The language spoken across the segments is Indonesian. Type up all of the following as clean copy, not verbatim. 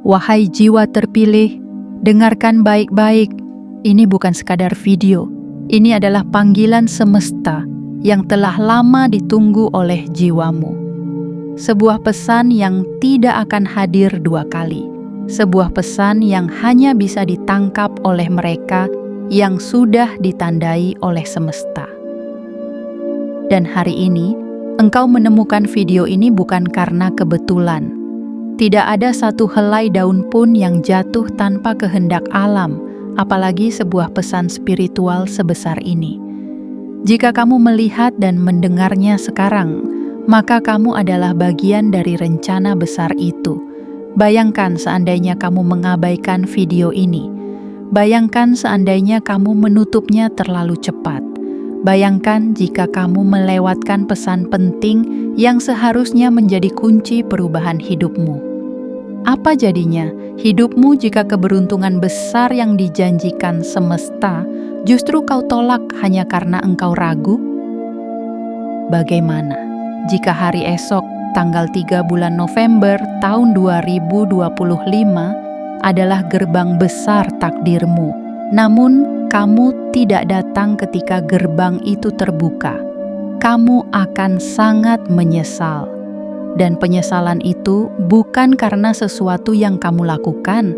Wahai jiwa terpilih, dengarkan baik-baik. Ini bukan sekadar video. Ini adalah panggilan semesta yang telah lama ditunggu oleh jiwamu. Sebuah pesan yang tidak akan hadir dua kali. Sebuah pesan yang hanya bisa ditangkap oleh mereka yang sudah ditandai oleh semesta. Dan hari ini, engkau menemukan video ini bukan karena kebetulan. Tidak ada satu helai daun pun yang jatuh tanpa kehendak alam, apalagi sebuah pesan spiritual sebesar ini. Jika kamu melihat dan mendengarnya sekarang, maka kamu adalah bagian dari rencana besar itu. Bayangkan seandainya kamu mengabaikan video ini. Bayangkan seandainya kamu menutupnya terlalu cepat. Bayangkan jika kamu melewatkan pesan penting yang seharusnya menjadi kunci perubahan hidupmu. Apa jadinya hidupmu jika keberuntungan besar yang dijanjikan semesta justru kau tolak hanya karena engkau ragu? Bagaimana jika hari esok tanggal 3 bulan November tahun 2025 adalah gerbang besar takdirmu, namun kamu tidak datang ketika gerbang itu terbuka? Kamu akan sangat menyesal. Dan penyesalan itu bukan karena sesuatu yang kamu lakukan,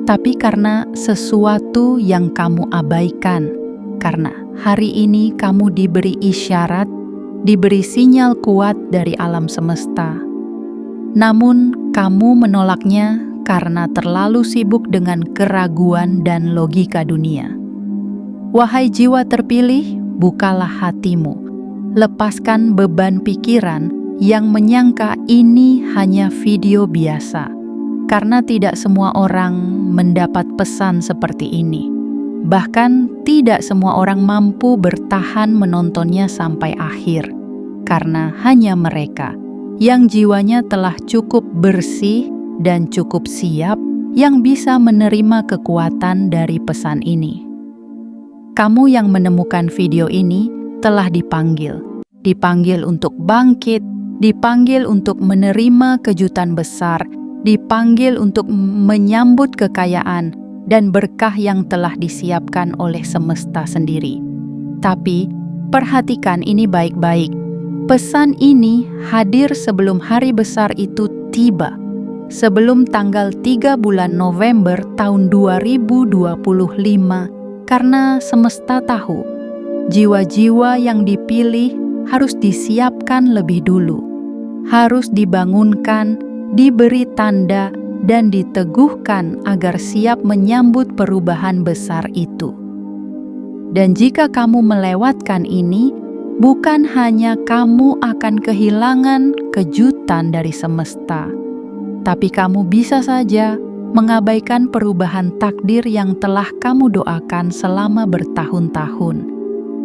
tapi karena sesuatu yang kamu abaikan. Karena hari ini kamu diberi isyarat, diberi sinyal kuat dari alam semesta. Namun kamu menolaknya karena terlalu sibuk dengan keraguan dan logika dunia. Wahai jiwa terpilih, bukalah hatimu. Lepaskan beban pikiran yang menyangka ini hanya video biasa, karena tidak semua orang mendapat pesan seperti ini. Bahkan tidak semua orang mampu bertahan menontonnya sampai akhir, karena hanya mereka yang jiwanya telah cukup bersih dan cukup siap yang bisa menerima kekuatan dari pesan ini. Kamu yang menemukan video ini telah dipanggil untuk bangkit, dipanggil untuk menerima kejutan besar, dipanggil untuk menyambut kekayaan dan berkah yang telah disiapkan oleh semesta sendiri. Tapi, perhatikan ini baik-baik. Pesan ini hadir sebelum hari besar itu tiba, sebelum tanggal 3 bulan November tahun 2025, karena semesta tahu, jiwa-jiwa yang dipilih harus disiapkan lebih dulu, harus dibangunkan, diberi tanda, dan diteguhkan agar siap menyambut perubahan besar itu. Dan jika kamu melewatkan ini, bukan hanya kamu akan kehilangan kejutan dari semesta, tapi kamu bisa saja mengabaikan perubahan takdir yang telah kamu doakan selama bertahun-tahun.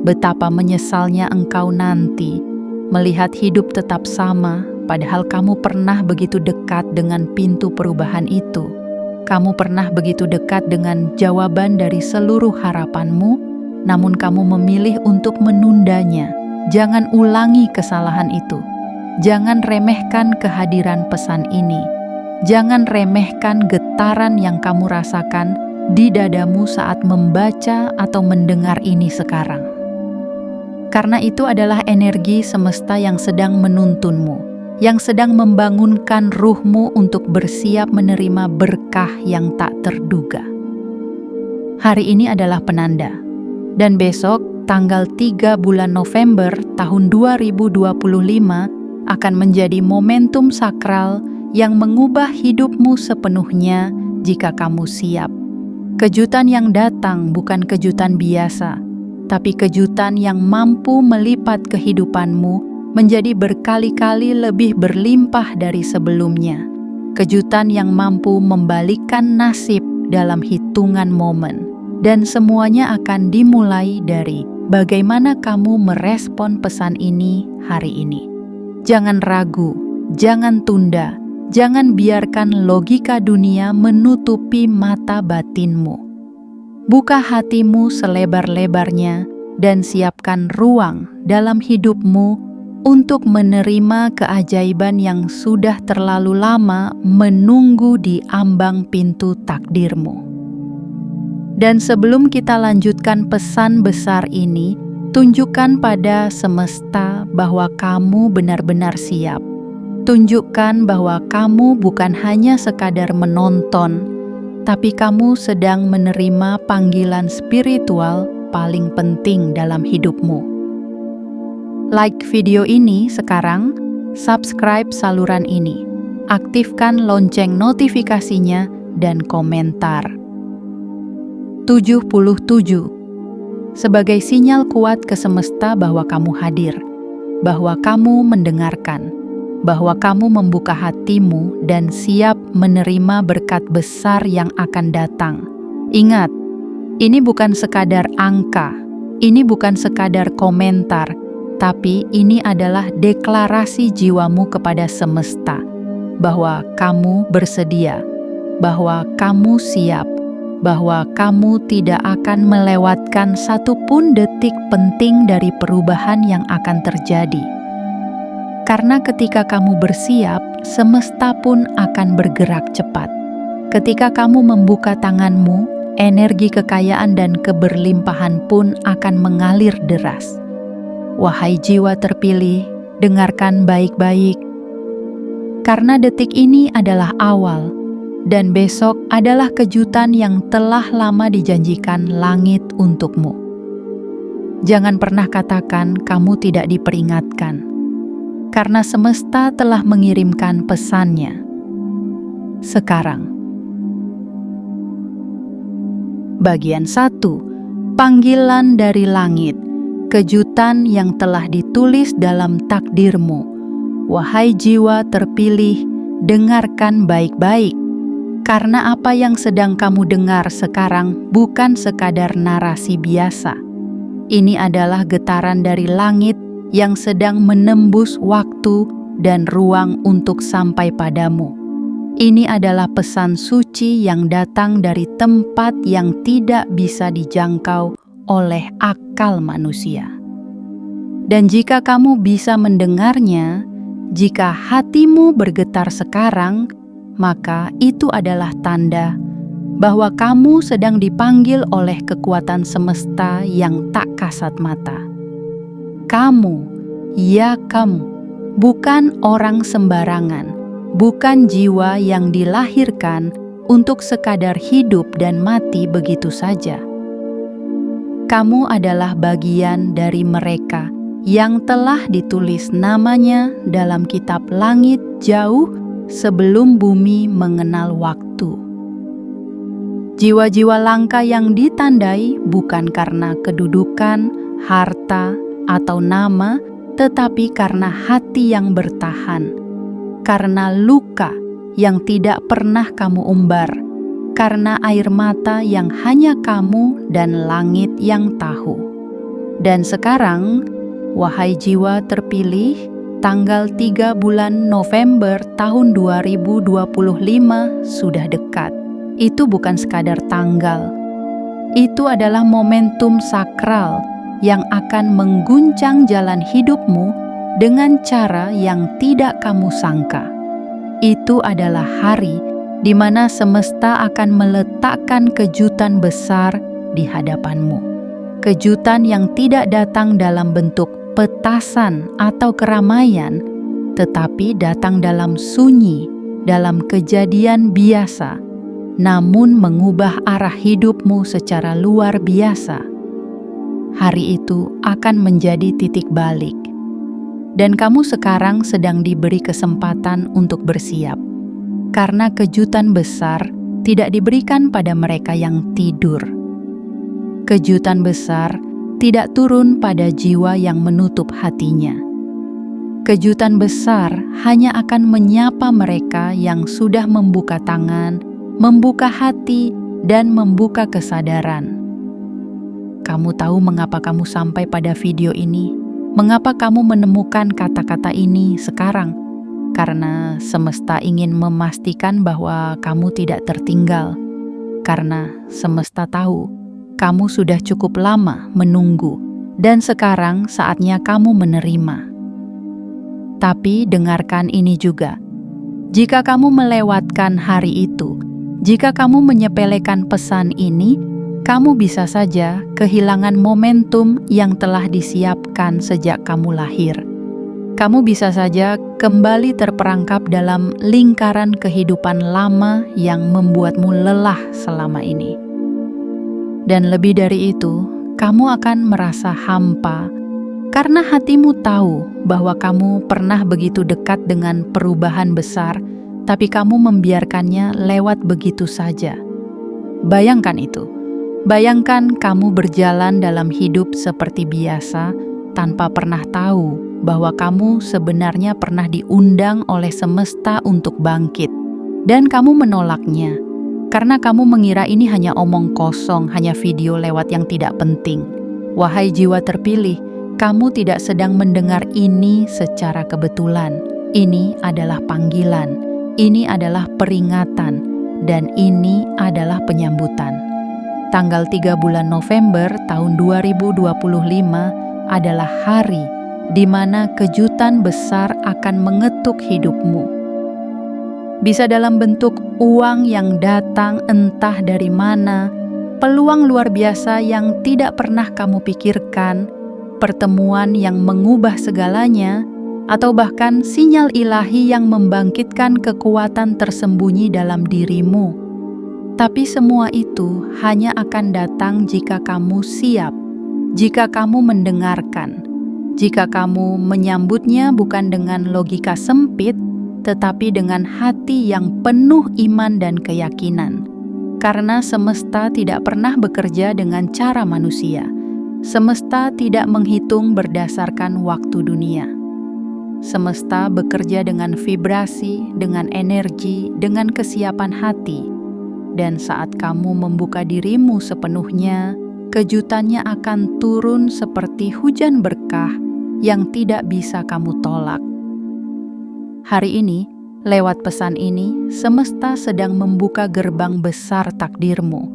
Betapa menyesalnya engkau nanti melihat hidup tetap sama, padahal kamu pernah begitu dekat dengan pintu perubahan itu. Kamu pernah begitu dekat dengan jawaban dari seluruh harapanmu, namun kamu memilih untuk menundanya. Jangan ulangi kesalahan itu. Jangan remehkan kehadiran pesan ini. Jangan remehkan getaran yang kamu rasakan di dadamu saat membaca atau mendengar ini sekarang. Karena itu adalah energi semesta yang sedang menuntunmu, yang sedang membangunkan ruhmu untuk bersiap menerima berkah yang tak terduga. Hari ini adalah penanda, dan besok tanggal 3 bulan November tahun 2025 akan menjadi momentum sakral yang mengubah hidupmu sepenuhnya jika kamu siap. Kejutan yang datang bukan kejutan biasa, tapi kejutan yang mampu melipat kehidupanmu menjadi berkali-kali lebih berlimpah dari sebelumnya. Kejutan yang mampu membalikkan nasib dalam hitungan momen. Dan semuanya akan dimulai dari bagaimana kamu merespon pesan ini hari ini. Jangan ragu, jangan tunda, jangan biarkan logika dunia menutupi mata batinmu. Buka hatimu selebar-lebarnya dan siapkan ruang dalam hidupmu untuk menerima keajaiban yang sudah terlalu lama menunggu di ambang pintu takdirmu. Dan sebelum kita lanjutkan pesan besar ini, tunjukkan pada semesta bahwa kamu benar-benar siap. Tunjukkan bahwa kamu bukan hanya sekadar menonton, tapi kamu sedang menerima panggilan spiritual paling penting dalam hidupmu. Like video ini sekarang, subscribe saluran ini, aktifkan lonceng notifikasinya, dan komentar. 77. Sebagai sinyal kuat ke semesta bahwa kamu hadir, bahwa kamu mendengarkan, bahwa kamu membuka hatimu dan siap menerima berkat besar yang akan datang. Ingat, ini bukan sekadar angka, ini bukan sekadar komentar, tapi ini adalah deklarasi jiwamu kepada semesta, bahwa kamu bersedia, bahwa kamu siap, bahwa kamu tidak akan melewatkan satupun detik penting dari perubahan yang akan terjadi. Karena ketika kamu bersiap, semesta pun akan bergerak cepat. Ketika kamu membuka tanganmu, energi kekayaan dan keberlimpahan pun akan mengalir deras. Wahai jiwa terpilih, dengarkan baik-baik. Karena detik ini adalah awal, dan besok adalah kejutan yang telah lama dijanjikan langit untukmu. Jangan pernah katakan kamu tidak diperingatkan, karena semesta telah mengirimkan pesannya. Sekarang. Bagian 1. Panggilan dari langit, kejutan yang telah ditulis dalam takdirmu. Wahai jiwa terpilih, dengarkan baik-baik. Karena apa yang sedang kamu dengar sekarang bukan sekadar narasi biasa. Ini adalah getaran dari langit yang sedang menembus waktu dan ruang untuk sampai padamu. Ini adalah pesan suci yang datang dari tempat yang tidak bisa dijangkau oleh akal manusia. Dan jika kamu bisa mendengarnya, jika hatimu bergetar sekarang, maka itu adalah tanda bahwa kamu sedang dipanggil oleh kekuatan semesta yang tak kasat mata. Kamu, ya kamu, bukan orang sembarangan, bukan jiwa yang dilahirkan untuk sekadar hidup dan mati begitu saja. Kamu adalah bagian dari mereka yang telah ditulis namanya dalam kitab langit jauh sebelum bumi mengenal waktu. Jiwa-jiwa langka yang ditandai bukan karena kedudukan, harta, atau nama, tetapi karena hati yang bertahan, karena luka yang tidak pernah kamu umbar, karena air mata yang hanya kamu dan langit yang tahu. Dan sekarang, wahai jiwa terpilih, tanggal 3 bulan November tahun 2025 sudah dekat. Itu bukan sekadar tanggal. Itu adalah momentum sakral yang akan mengguncang jalan hidupmu dengan cara yang tidak kamu sangka. Itu adalah hari di mana semesta akan meletakkan kejutan besar di hadapanmu. Kejutan yang tidak datang dalam bentuk petasan atau keramaian, tetapi datang dalam sunyi, dalam kejadian biasa, namun mengubah arah hidupmu secara luar biasa. Hari itu akan menjadi titik balik, dan kamu sekarang sedang diberi kesempatan untuk bersiap, karena kejutan besar tidak diberikan pada mereka yang tidur. Kejutan besar tidak turun pada jiwa yang menutup hatinya. Kejutan besar hanya akan menyapa mereka yang sudah membuka tangan, membuka hati, dan membuka kesadaran. Kamu tahu mengapa kamu sampai pada video ini? Mengapa kamu menemukan kata-kata ini sekarang? Karena semesta ingin memastikan bahwa kamu tidak tertinggal. Karena semesta tahu kamu sudah cukup lama menunggu, dan sekarang saatnya kamu menerima. Tapi dengarkan ini juga. Jika kamu melewatkan hari itu, jika kamu menyepelekan pesan ini, kamu bisa saja kehilangan momentum yang telah disiapkan sejak kamu lahir. Kamu bisa saja kembali terperangkap dalam lingkaran kehidupan lama yang membuatmu lelah selama ini. Dan lebih dari itu, kamu akan merasa hampa karena hatimu tahu bahwa kamu pernah begitu dekat dengan perubahan besar, tapi kamu membiarkannya lewat begitu saja. Bayangkan itu. Bayangkan kamu berjalan dalam hidup seperti biasa tanpa pernah tahu bahwa kamu sebenarnya pernah diundang oleh semesta untuk bangkit. Dan kamu menolaknya karena kamu mengira ini hanya omong kosong, hanya video lewat yang tidak penting. Wahai jiwa terpilih, kamu tidak sedang mendengar ini secara kebetulan. Ini adalah panggilan, ini adalah peringatan, dan ini adalah penyambutan. Tanggal 3 bulan November tahun 2025 adalah hari di mana kejutan besar akan mengetuk hidupmu. Bisa dalam bentuk uang yang datang entah dari mana, peluang luar biasa yang tidak pernah kamu pikirkan, pertemuan yang mengubah segalanya, atau bahkan sinyal ilahi yang membangkitkan kekuatan tersembunyi dalam dirimu. Tapi semua itu hanya akan datang jika kamu siap, jika kamu mendengarkan, jika kamu menyambutnya bukan dengan logika sempit, tetapi dengan hati yang penuh iman dan keyakinan. Karena semesta tidak pernah bekerja dengan cara manusia. Semesta tidak menghitung berdasarkan waktu dunia. Semesta bekerja dengan vibrasi, dengan energi, dengan kesiapan hati. Dan saat kamu membuka dirimu sepenuhnya, kejutannya akan turun seperti hujan berkah yang tidak bisa kamu tolak. Hari ini, lewat pesan ini, semesta sedang membuka gerbang besar takdirmu,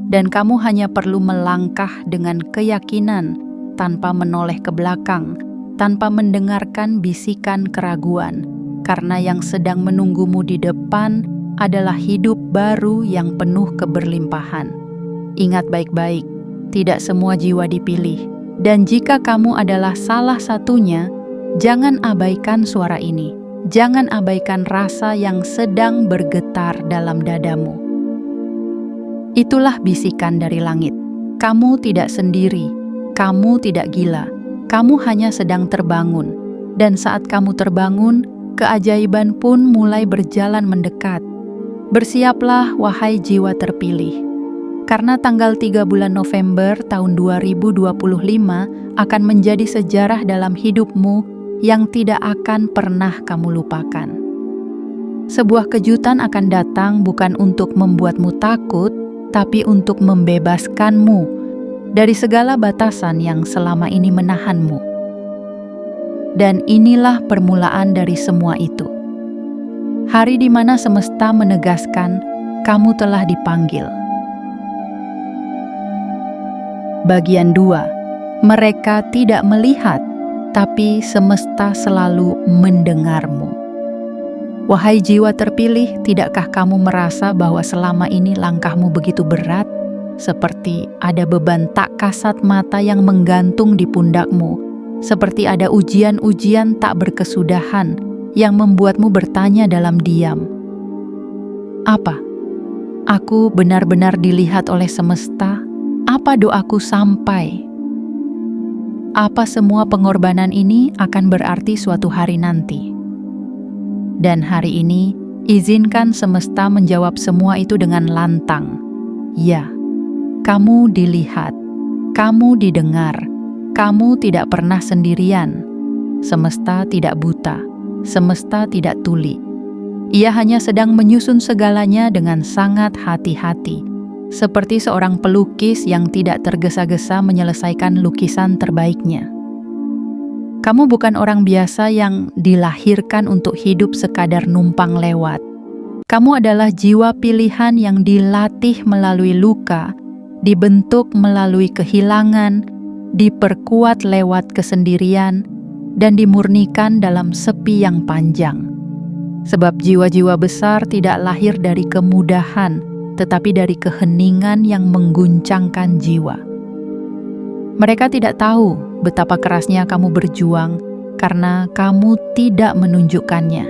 dan kamu hanya perlu melangkah dengan keyakinan tanpa menoleh ke belakang, tanpa mendengarkan bisikan keraguan, karena yang sedang menunggumu di depan adalah hidup baru yang penuh keberlimpahan. Ingat baik-baik, tidak semua jiwa dipilih, dan jika kamu adalah salah satunya, jangan abaikan suara ini. Jangan abaikan rasa yang sedang bergetar dalam dadamu. Itulah bisikan dari langit. Kamu tidak sendiri, kamu tidak gila, kamu hanya sedang terbangun. Dan saat kamu terbangun, keajaiban pun mulai berjalan mendekat. Bersiaplah, wahai jiwa terpilih. Karena tanggal 3 bulan November tahun 2025 akan menjadi sejarah dalam hidupmu yang tidak akan pernah kamu lupakan. Sebuah kejutan akan datang bukan untuk membuatmu takut, tapi untuk membebaskanmu dari segala batasan yang selama ini menahanmu. Dan inilah permulaan dari semua itu. Hari di mana semesta menegaskan, kamu telah dipanggil. Bagian 2. Mereka tidak melihat, tapi semesta selalu mendengarmu. Wahai jiwa terpilih, tidakkah kamu merasa bahwa selama ini langkahmu begitu berat, seperti ada beban tak kasat mata yang menggantung di pundakmu, seperti ada ujian-ujian tak berkesudahan yang membuatmu bertanya dalam diam. Apa? Aku benar-benar dilihat oleh semesta? Apa doaku sampai? Apa semua pengorbanan ini akan berarti suatu hari nanti? Dan hari ini, izinkan semesta menjawab semua itu dengan lantang. Ya, kamu dilihat, kamu didengar, kamu tidak pernah sendirian. Semesta tidak buta, semesta tidak tuli. Ia hanya sedang menyusun segalanya dengan sangat hati-hati, seperti seorang pelukis yang tidak tergesa-gesa menyelesaikan lukisan terbaiknya. Kamu bukan orang biasa yang dilahirkan untuk hidup sekadar numpang lewat. Kamu adalah jiwa pilihan yang dilatih melalui luka, dibentuk melalui kehilangan, diperkuat lewat kesendirian, dan dimurnikan dalam sepi yang panjang. Sebab jiwa-jiwa besar tidak lahir dari kemudahan, tetapi dari keheningan yang mengguncangkan jiwa. Mereka tidak tahu betapa kerasnya kamu berjuang karena kamu tidak menunjukkannya.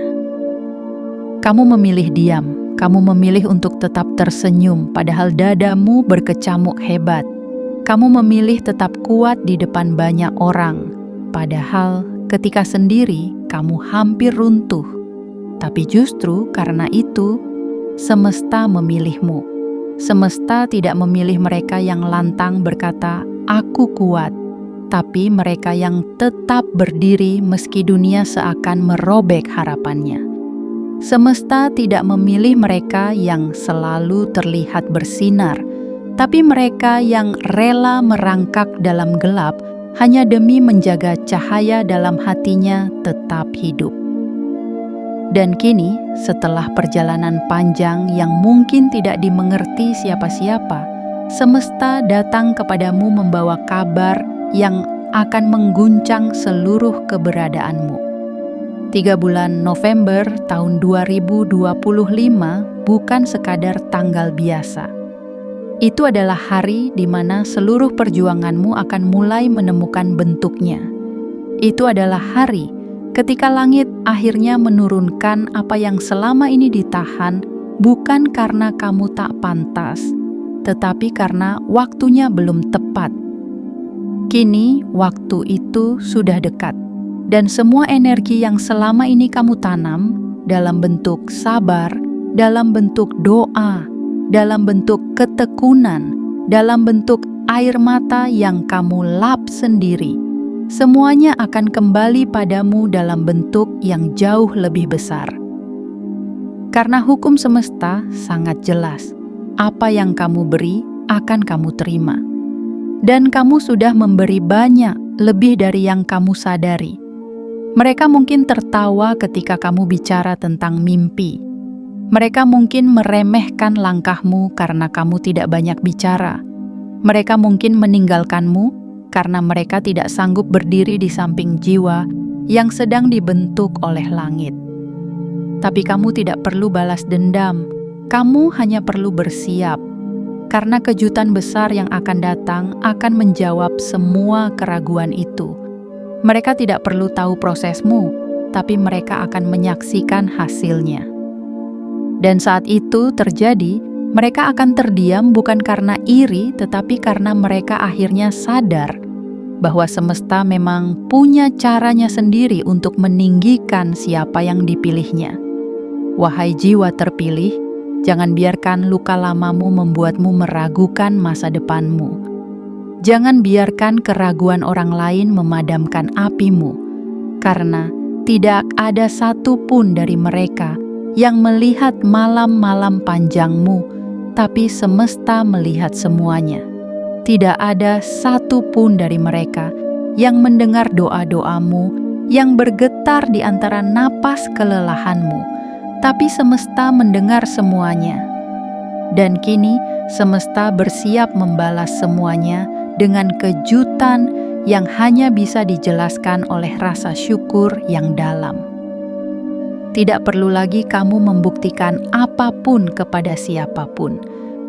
Kamu memilih diam, kamu memilih untuk tetap tersenyum padahal dadamu berkecamuk hebat. Kamu memilih tetap kuat di depan banyak orang, padahal ketika sendiri kamu hampir runtuh. Tapi justru karena itu, semesta memilihmu. Semesta tidak memilih mereka yang lantang berkata, "Aku kuat," tapi mereka yang tetap berdiri meski dunia seakan merobek harapannya. Semesta tidak memilih mereka yang selalu terlihat bersinar, tapi mereka yang rela merangkak dalam gelap hanya demi menjaga cahaya dalam hatinya tetap hidup. Dan kini, setelah perjalanan panjang yang mungkin tidak dimengerti siapa-siapa, semesta datang kepadamu membawa kabar yang akan mengguncang seluruh keberadaanmu. 3 bulan November tahun 2025 bukan sekadar tanggal biasa. Itu adalah hari di mana seluruh perjuanganmu akan mulai menemukan bentuknya. Itu adalah hari ketika langit akhirnya menurunkan apa yang selama ini ditahan, bukan karena kamu tak pantas, tetapi karena waktunya belum tepat. Kini waktu itu sudah dekat, dan semua energi yang selama ini kamu tanam dalam bentuk sabar, dalam bentuk doa, dalam bentuk ketekunan, dalam bentuk air mata yang kamu lap sendiri, semuanya akan kembali padamu dalam bentuk yang jauh lebih besar. Karena hukum semesta sangat jelas, apa yang kamu beri akan kamu terima. Dan kamu sudah memberi banyak, lebih dari yang kamu sadari. Mereka mungkin tertawa ketika kamu bicara tentang mimpi. Mereka mungkin meremehkan langkahmu karena kamu tidak banyak bicara. Mereka mungkin meninggalkanmu karena mereka tidak sanggup berdiri di samping jiwa yang sedang dibentuk oleh langit. Tapi kamu tidak perlu balas dendam, kamu hanya perlu bersiap, karena kejutan besar yang akan datang akan menjawab semua keraguan itu. Mereka tidak perlu tahu prosesmu, tapi mereka akan menyaksikan hasilnya. Dan saat itu terjadi, mereka akan terdiam bukan karena iri, tetapi karena mereka akhirnya sadar bahwa semesta memang punya caranya sendiri untuk meninggikan siapa yang dipilihnya. Wahai jiwa terpilih, jangan biarkan luka lamamu membuatmu meragukan masa depanmu. Jangan biarkan keraguan orang lain memadamkan apimu, karena tidak ada satupun dari mereka yang melihat malam-malam panjangmu, tapi semesta melihat semuanya. Tidak ada satupun dari mereka yang mendengar doa-doamu, yang bergetar di antara napas kelelahanmu, tapi semesta mendengar semuanya. Dan kini semesta bersiap membalas semuanya dengan kejutan yang hanya bisa dijelaskan oleh rasa syukur yang dalam. Tidak perlu lagi kamu membuktikan apapun kepada siapapun.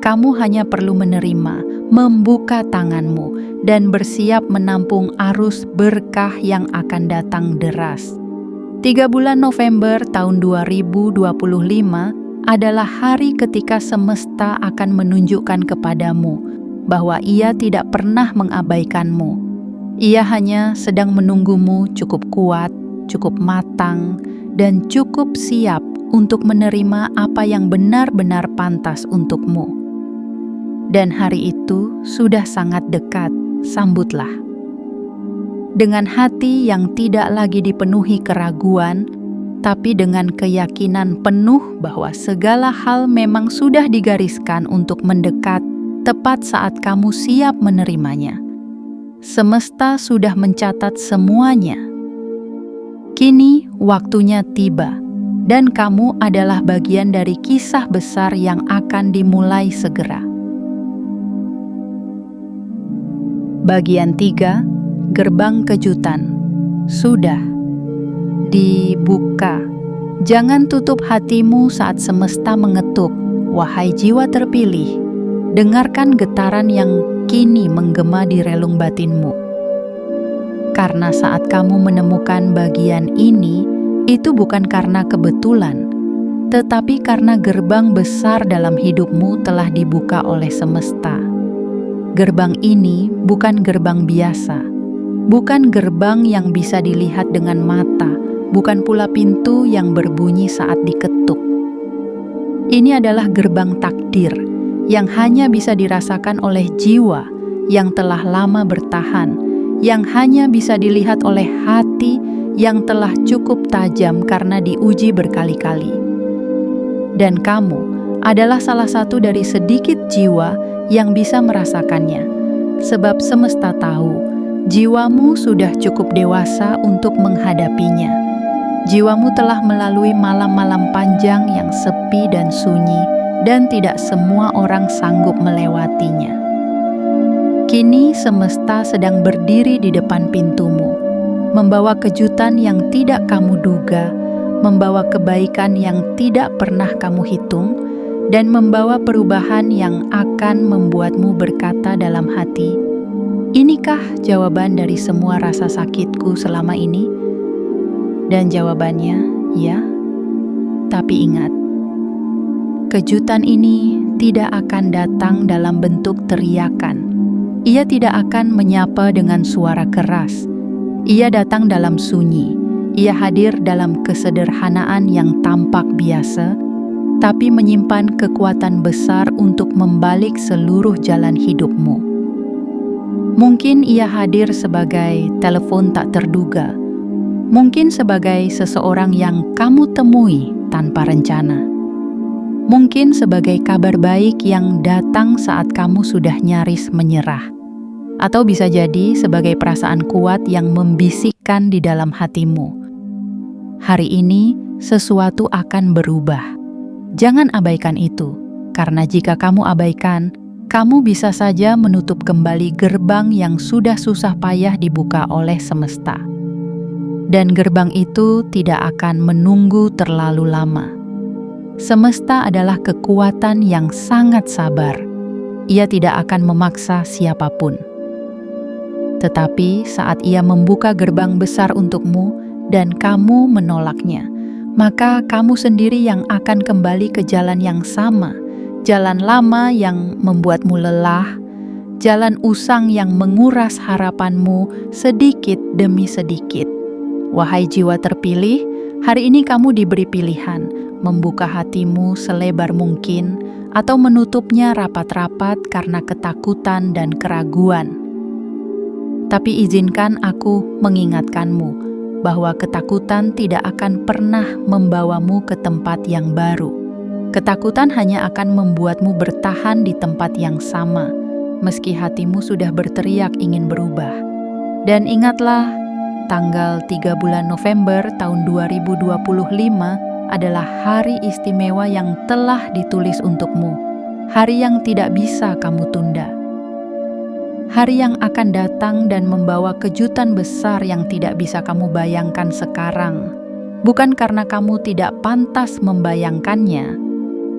Kamu hanya perlu menerima, membuka tanganmu, dan bersiap menampung arus berkah yang akan datang deras. 3 bulan November tahun 2025 adalah hari ketika semesta akan menunjukkan kepadamu bahwa Ia tidak pernah mengabaikanmu. Ia hanya sedang menunggumu cukup kuat, cukup matang, dan cukup siap untuk menerima apa yang benar-benar pantas untukmu. Dan hari itu sudah sangat dekat, sambutlah. Dengan hati yang tidak lagi dipenuhi keraguan, tapi dengan keyakinan penuh bahwa segala hal memang sudah digariskan untuk mendekat tepat saat kamu siap menerimanya. Semesta sudah mencatat semuanya. Kini waktunya tiba, dan kamu adalah bagian dari kisah besar yang akan dimulai segera. Bagian 3, Gerbang Kejutan. sudah dibuka. Jangan tutup hatimu saat semesta mengetuk. Wahai jiwa terpilih, dengarkan getaran yang kini menggema di relung batinmu. Karena saat kamu menemukan bagian ini, itu bukan karena kebetulan, tetapi karena gerbang besar dalam hidupmu telah dibuka oleh semesta. Gerbang ini bukan gerbang biasa, bukan gerbang yang bisa dilihat dengan mata, bukan pula pintu yang berbunyi saat diketuk. Ini adalah gerbang takdir yang hanya bisa dirasakan oleh jiwa yang telah lama bertahan, yang hanya bisa dilihat oleh hati yang telah cukup tajam karena diuji berkali-kali. Dan kamu adalah salah satu dari sedikit jiwa yang bisa merasakannya, sebab semesta tahu jiwamu sudah cukup dewasa untuk menghadapinya. Jiwamu telah melalui malam-malam panjang yang sepi dan sunyi, dan tidak semua orang sanggup melewatinya. Kini semesta sedang berdiri di depan pintumu, membawa kejutan yang tidak kamu duga, membawa kebaikan yang tidak pernah kamu hitung, dan membawa perubahan yang akan membuatmu berkata dalam hati, "Inikah jawaban dari semua rasa sakitku selama ini?" Dan jawabannya, ya. Tapi ingat, kejutan ini tidak akan datang dalam bentuk teriakan. Ia tidak akan menyapa dengan suara keras. Ia datang dalam sunyi. Ia hadir dalam kesederhanaan yang tampak biasa, tapi menyimpan kekuatan besar untuk membalik seluruh jalan hidupmu. Mungkin ia hadir sebagai telepon tak terduga, mungkin sebagai seseorang yang kamu temui tanpa rencana, mungkin sebagai kabar baik yang datang saat kamu sudah nyaris menyerah, atau bisa jadi sebagai perasaan kuat yang membisikkan di dalam hatimu, "Hari ini sesuatu akan berubah." Jangan abaikan itu, karena jika kamu abaikan, kamu bisa saja menutup kembali gerbang yang sudah susah payah dibuka oleh semesta. Dan gerbang itu tidak akan menunggu terlalu lama. Semesta adalah kekuatan yang sangat sabar. Ia tidak akan memaksa siapapun. Tetapi saat ia membuka gerbang besar untukmu dan kamu menolaknya, maka kamu sendiri yang akan kembali ke jalan yang sama, jalan lama yang membuatmu lelah, jalan usang yang menguras harapanmu sedikit demi sedikit. Wahai jiwa terpilih, hari ini kamu diberi pilihan, membuka hatimu selebar mungkin, atau menutupnya rapat-rapat karena ketakutan dan keraguan. Tapi izinkan aku mengingatkanmu bahwa ketakutan tidak akan pernah membawamu ke tempat yang baru. Ketakutan hanya akan membuatmu bertahan di tempat yang sama, meski hatimu sudah berteriak ingin berubah. Dan ingatlah, tanggal 3 bulan November tahun 2025 adalah hari istimewa yang telah ditulis untukmu. Hari yang tidak bisa kamu tunda. Hari yang akan datang dan membawa kejutan besar yang tidak bisa kamu bayangkan sekarang. Bukan karena kamu tidak pantas membayangkannya,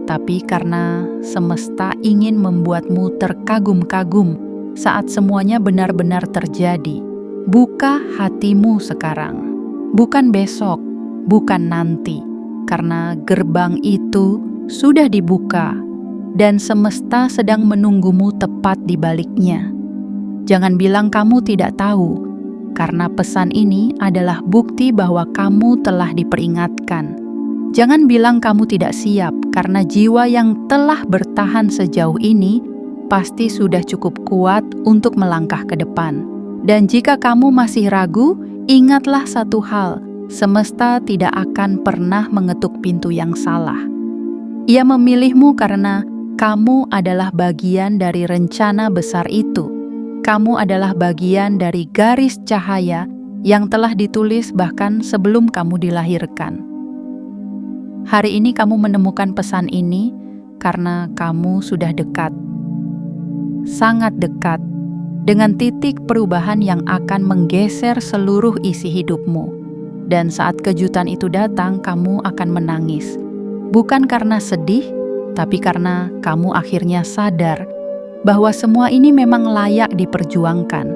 tapi karena semesta ingin membuatmu terkagum-kagum saat semuanya benar-benar terjadi. Buka hatimu sekarang, bukan besok, bukan nanti, karena gerbang itu sudah dibuka dan semesta sedang menunggumu tepat di baliknya. Jangan bilang kamu tidak tahu, karena pesan ini adalah bukti bahwa kamu telah diperingatkan. Jangan bilang kamu tidak siap, karena jiwa yang telah bertahan sejauh ini pasti sudah cukup kuat untuk melangkah ke depan. Dan jika kamu masih ragu, ingatlah satu hal, semesta tidak akan pernah mengetuk pintu yang salah. Ia memilihmu karena kamu adalah bagian dari rencana besar itu. Kamu adalah bagian dari garis cahaya yang telah ditulis bahkan sebelum kamu dilahirkan. Hari ini kamu menemukan pesan ini karena kamu sudah dekat, sangat dekat, dengan titik perubahan yang akan menggeser seluruh isi hidupmu. Dan saat kejutan itu datang, kamu akan menangis. Bukan karena sedih, tapi karena kamu akhirnya sadar bahwa semua ini memang layak diperjuangkan.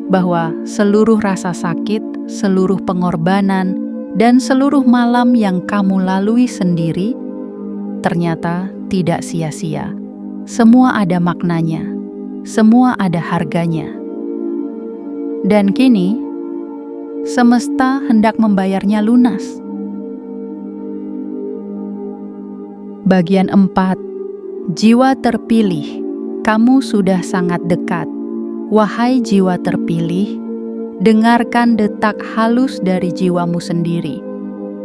Bahwa seluruh rasa sakit, seluruh pengorbanan, dan seluruh malam yang kamu lalui sendiri ternyata tidak sia-sia. Semua ada maknanya, semua ada harganya. Dan kini, semesta hendak membayarnya lunas. Bagian 4. Jiwa terpilih, kamu sudah sangat dekat. Wahai jiwa terpilih, dengarkan detak halus dari jiwamu sendiri.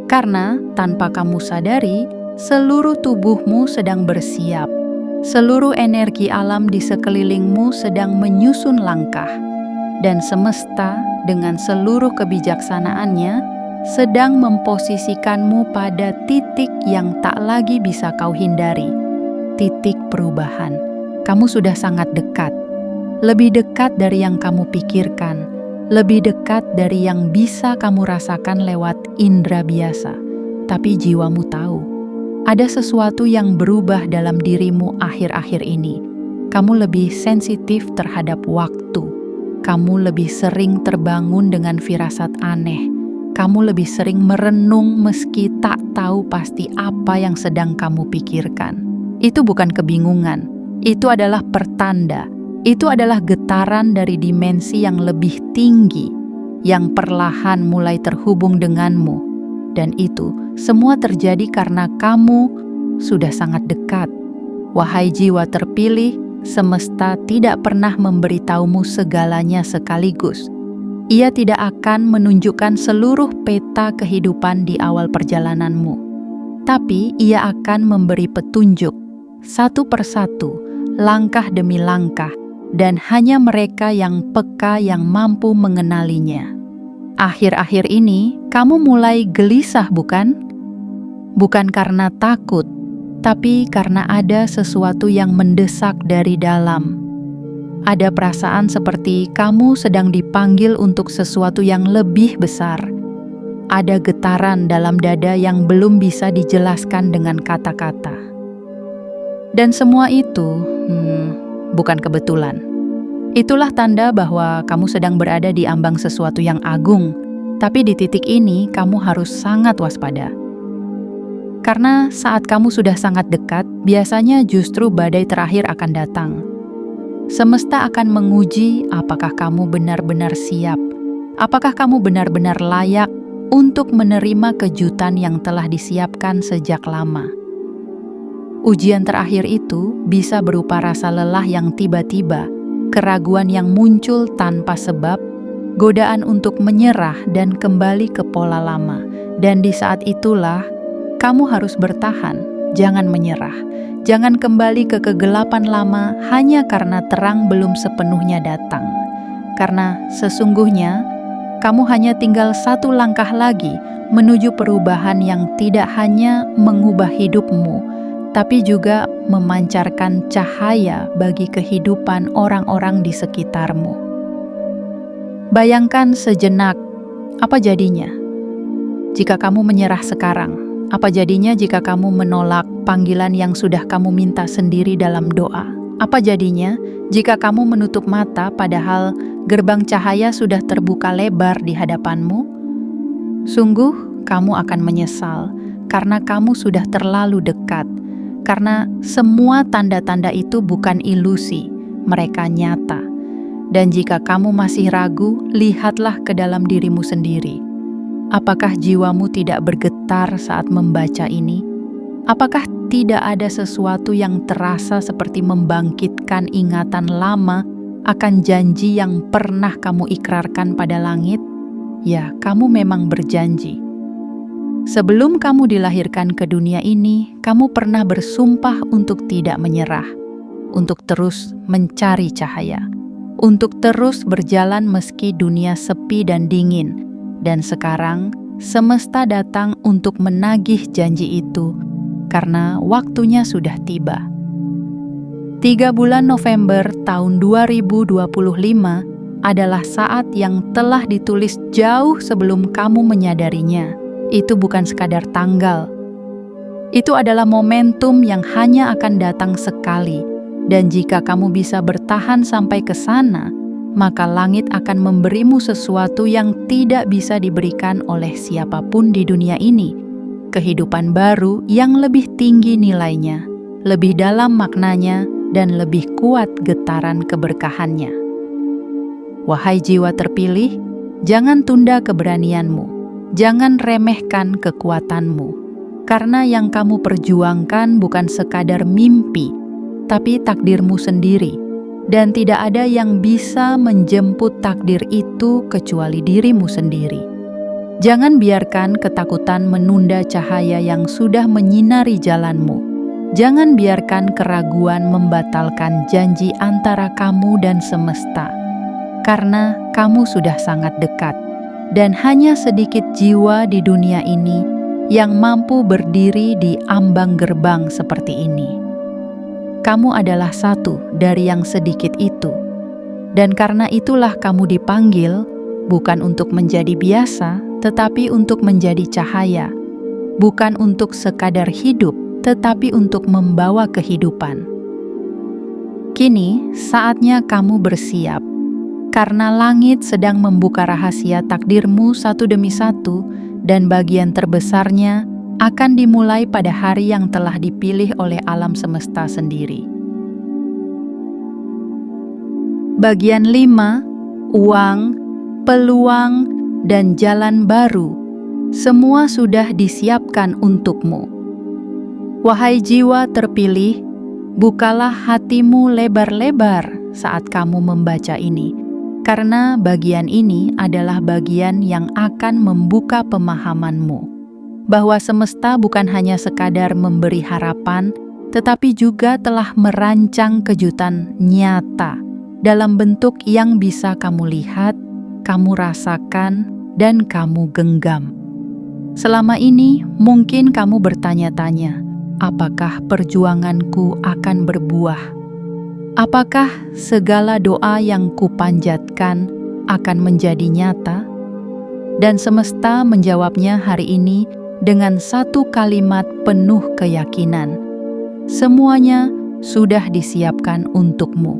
Karena tanpa kamu sadari, seluruh tubuhmu sedang bersiap. Seluruh energi alam di sekelilingmu sedang menyusun langkah. Dan semesta dengan seluruh kebijaksanaannya sedang memposisikanmu pada titik yang tak lagi bisa kau hindari. Titik perubahan. Kamu sudah sangat dekat. Lebih dekat dari yang kamu pikirkan. Lebih dekat dari yang bisa kamu rasakan lewat indera biasa. Tapi jiwamu tahu, ada sesuatu yang berubah dalam dirimu akhir-akhir ini. Kamu lebih sensitif terhadap waktu. Kamu lebih sering terbangun dengan firasat aneh. Kamu lebih sering merenung meski tak tahu pasti apa yang sedang kamu pikirkan. Itu bukan kebingungan. Itu adalah pertanda. Itu adalah getaran dari dimensi yang lebih tinggi, yang perlahan mulai terhubung denganmu. Dan itu semua terjadi karena kamu sudah sangat dekat. Wahai jiwa terpilih, semesta tidak pernah memberitahumu segalanya sekaligus. Ia tidak akan menunjukkan seluruh peta kehidupan di awal perjalananmu. Tapi ia akan memberi petunjuk, satu persatu, langkah demi langkah, dan hanya mereka yang peka yang mampu mengenalinya. Akhir-akhir ini, kamu mulai gelisah, bukan? Bukan karena takut, tapi karena ada sesuatu yang mendesak dari dalam. Ada perasaan seperti kamu sedang dipanggil untuk sesuatu yang lebih besar. Ada getaran dalam dada yang belum bisa dijelaskan dengan kata-kata. Dan semua itu bukan kebetulan. Itulah tanda bahwa kamu sedang berada di ambang sesuatu yang agung. Tapi di titik ini, kamu harus sangat waspada. Karena saat kamu sudah sangat dekat, biasanya justru badai terakhir akan datang. Semesta akan menguji apakah kamu benar-benar siap. Apakah kamu benar-benar layak untuk menerima kejutan yang telah disiapkan sejak lama. Ujian terakhir itu bisa berupa rasa lelah yang tiba-tiba, keraguan yang muncul tanpa sebab, godaan untuk menyerah dan kembali ke pola lama. Dan di saat itulah, kamu harus bertahan, jangan menyerah. Jangan kembali ke kegelapan lama hanya karena terang belum sepenuhnya datang. Karena sesungguhnya, kamu hanya tinggal satu langkah lagi menuju perubahan yang tidak hanya mengubah hidupmu, tapi juga memancarkan cahaya bagi kehidupan orang-orang di sekitarmu. Bayangkan sejenak, apa jadinya jika kamu menyerah sekarang? Apa jadinya jika kamu menolak panggilan yang sudah kamu minta sendiri dalam doa? Apa jadinya jika kamu menutup mata padahal gerbang cahaya sudah terbuka lebar di hadapanmu? Sungguh, kamu akan menyesal karena kamu sudah terlalu dekat. Karena semua tanda-tanda itu bukan ilusi, mereka nyata. Dan jika kamu masih ragu, lihatlah ke dalam dirimu sendiri. Apakah jiwamu tidak bergetar saat membaca ini? Apakah tidak ada sesuatu yang terasa seperti membangkitkan ingatan lama akan janji yang pernah kamu ikrarkan pada langit? Ya, kamu memang berjanji. Sebelum kamu dilahirkan ke dunia ini, kamu pernah bersumpah untuk tidak menyerah, untuk terus mencari cahaya, untuk terus berjalan meski dunia sepi dan dingin. Dan sekarang, semesta datang untuk menagih janji itu, karena waktunya sudah tiba. 3 bulan November tahun 2025 adalah saat yang telah ditulis jauh sebelum kamu menyadarinya. Itu bukan sekadar tanggal. Itu adalah momentum yang hanya akan datang sekali. Dan jika kamu bisa bertahan sampai ke sana, maka langit akan memberimu sesuatu yang tidak bisa diberikan oleh siapapun di dunia ini. Kehidupan baru yang lebih tinggi nilainya, lebih dalam maknanya, dan lebih kuat getaran keberkahannya. Wahai jiwa terpilih, jangan tunda keberanianmu, jangan remehkan kekuatanmu, karena yang kamu perjuangkan bukan sekadar mimpi, tapi takdirmu sendiri, dan tidak ada yang bisa menjemput takdir itu kecuali dirimu sendiri. Jangan biarkan ketakutan menunda cahaya yang sudah menyinari jalanmu. Jangan biarkan keraguan membatalkan janji antara kamu dan semesta, karena kamu sudah sangat dekat, dan hanya sedikit jiwa di dunia ini yang mampu berdiri di ambang gerbang seperti ini. Kamu adalah satu dari yang sedikit itu, dan karena itulah kamu dipanggil bukan untuk menjadi biasa, tetapi untuk menjadi cahaya, bukan untuk sekadar hidup, tetapi untuk membawa kehidupan. Kini saatnya kamu bersiap, karena langit sedang membuka rahasia takdirmu satu demi satu, dan bagian terbesarnya akan dimulai pada hari yang telah dipilih oleh alam semesta sendiri. Bagian 5, uang, peluang, dan jalan baru, semua sudah disiapkan untukmu. Wahai jiwa terpilih, bukalah hatimu lebar-lebar saat kamu membaca ini, karena bagian ini adalah bagian yang akan membuka pemahamanmu, bahwa semesta bukan hanya sekadar memberi harapan, tetapi juga telah merancang kejutan nyata dalam bentuk yang bisa kamu lihat, kamu rasakan, dan kamu genggam. Selama ini mungkin kamu bertanya-tanya, apakah perjuanganku akan berbuah? Apakah segala doa yang kupanjatkan akan menjadi nyata? Dan semesta menjawabnya hari ini dengan satu kalimat penuh keyakinan. Semuanya sudah disiapkan untukmu.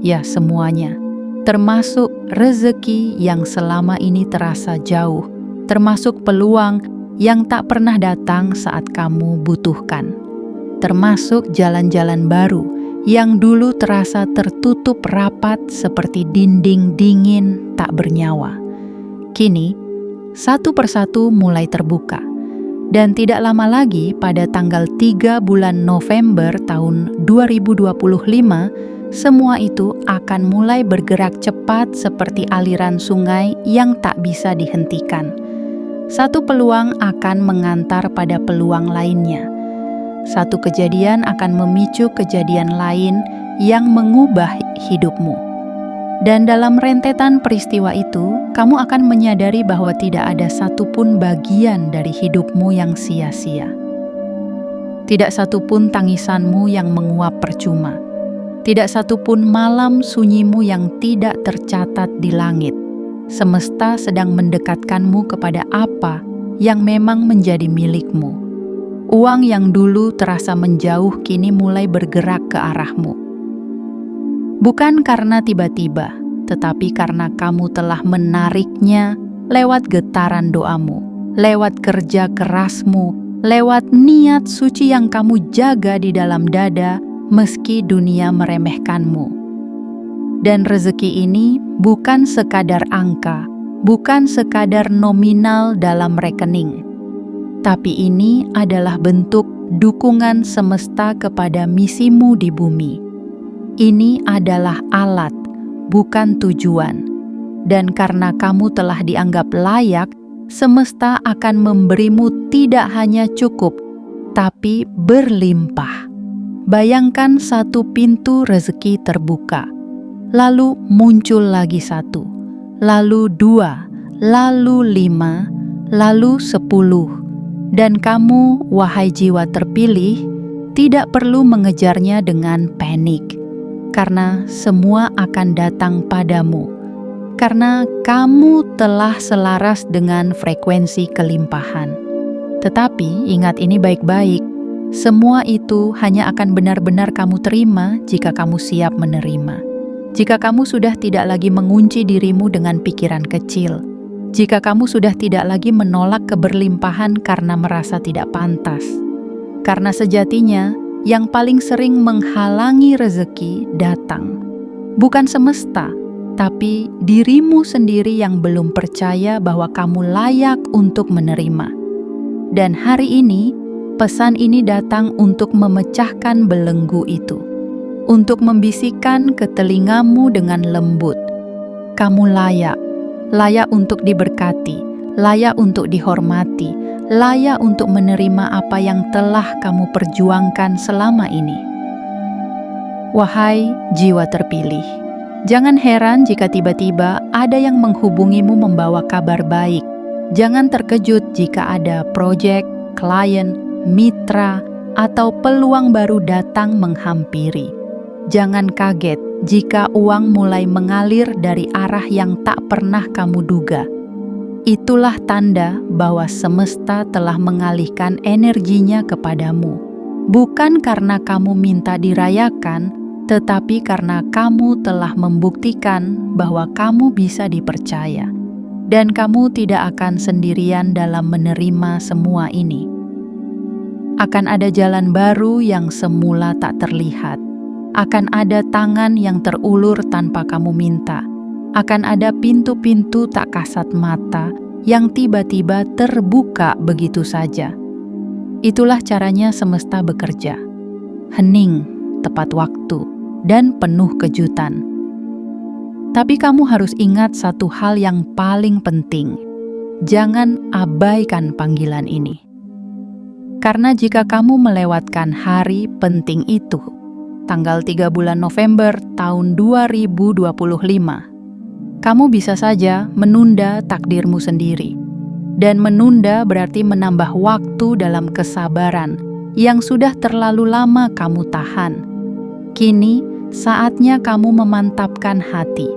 Ya, semuanya. Termasuk rezeki yang selama ini terasa jauh, termasuk peluang yang tak pernah datang saat kamu butuhkan, termasuk jalan-jalan baru yang dulu terasa tertutup rapat seperti dinding dingin tak bernyawa. Kini, satu persatu mulai terbuka, dan tidak lama lagi pada tanggal 3 bulan November tahun 2025, semua itu akan mulai bergerak cepat seperti aliran sungai yang tak bisa dihentikan. Satu peluang akan mengantar pada peluang lainnya. Satu kejadian akan memicu kejadian lain yang mengubah hidupmu. Dan dalam rentetan peristiwa itu, kamu akan menyadari bahwa tidak ada satupun bagian dari hidupmu yang sia-sia. Tidak satupun tangisanmu yang menguap percuma. Tidak satupun malam sunyimu yang tidak tercatat di langit. Semesta sedang mendekatkanmu kepada apa yang memang menjadi milikmu. Uang yang dulu terasa menjauh kini mulai bergerak ke arahmu. Bukan karena tiba-tiba, tetapi karena kamu telah menariknya lewat getaran doamu, lewat kerja kerasmu, lewat niat suci yang kamu jaga di dalam dada meski dunia meremehkanmu. Dan rezeki ini bukan sekadar angka, bukan sekadar nominal dalam rekening. Tapi ini adalah bentuk dukungan semesta kepada misimu di bumi. Ini adalah alat, bukan tujuan. Dan karena kamu telah dianggap layak, semesta akan memberimu tidak hanya cukup, tapi berlimpah. Bayangkan satu pintu rezeki terbuka. Lalu muncul lagi satu, lalu 2, lalu 5, lalu 10. Dan kamu, wahai jiwa terpilih, tidak perlu mengejarnya dengan panik. karena semua akan datang padamu, karena kamu telah selaras dengan frekuensi kelimpahan. Tetapi ingat ini baik-baik, semua itu hanya akan benar-benar kamu terima jika kamu siap menerima. Jika kamu sudah tidak lagi mengunci dirimu dengan pikiran kecil, jika kamu sudah tidak lagi menolak keberlimpahan karena merasa tidak pantas. Karena sejatinya, yang paling sering menghalangi rezeki datang. Bukan semesta, tapi dirimu sendiri yang belum percaya bahwa kamu layak untuk menerima. Dan hari ini, pesan ini datang untuk memecahkan belenggu itu. Untuk membisikkan ke telingamu dengan lembut. Kamu layak untuk diberkati, layak untuk dihormati, layak untuk menerima apa yang telah kamu perjuangkan selama ini. Wahai jiwa terpilih, jangan heran jika tiba-tiba ada yang menghubungimu membawa kabar baik. Jangan terkejut jika ada proyek, klien, mitra, atau peluang baru datang menghampiri. Jangan kaget jika uang mulai mengalir dari arah yang tak pernah kamu duga. Itulah tanda bahwa semesta telah mengalihkan energinya kepadamu. Bukan karena kamu minta dirayakan, tetapi karena kamu telah membuktikan bahwa kamu bisa dipercaya. Dan kamu tidak akan sendirian dalam menerima semua ini. Akan ada jalan baru yang semula tak terlihat. Akan ada tangan yang terulur tanpa kamu minta. Akan ada pintu-pintu tak kasat mata yang tiba-tiba terbuka begitu saja. Itulah caranya semesta bekerja. Hening, tepat waktu, dan penuh kejutan. Tapi kamu harus ingat satu hal yang paling penting. Jangan abaikan panggilan ini. Karena jika kamu melewatkan hari penting itu, tanggal 3 bulan November tahun 2025, kamu bisa saja menunda takdirmu sendiri. Dan menunda berarti menambah waktu dalam kesabaran yang sudah terlalu lama kamu tahan. Kini saatnya kamu memantapkan hati.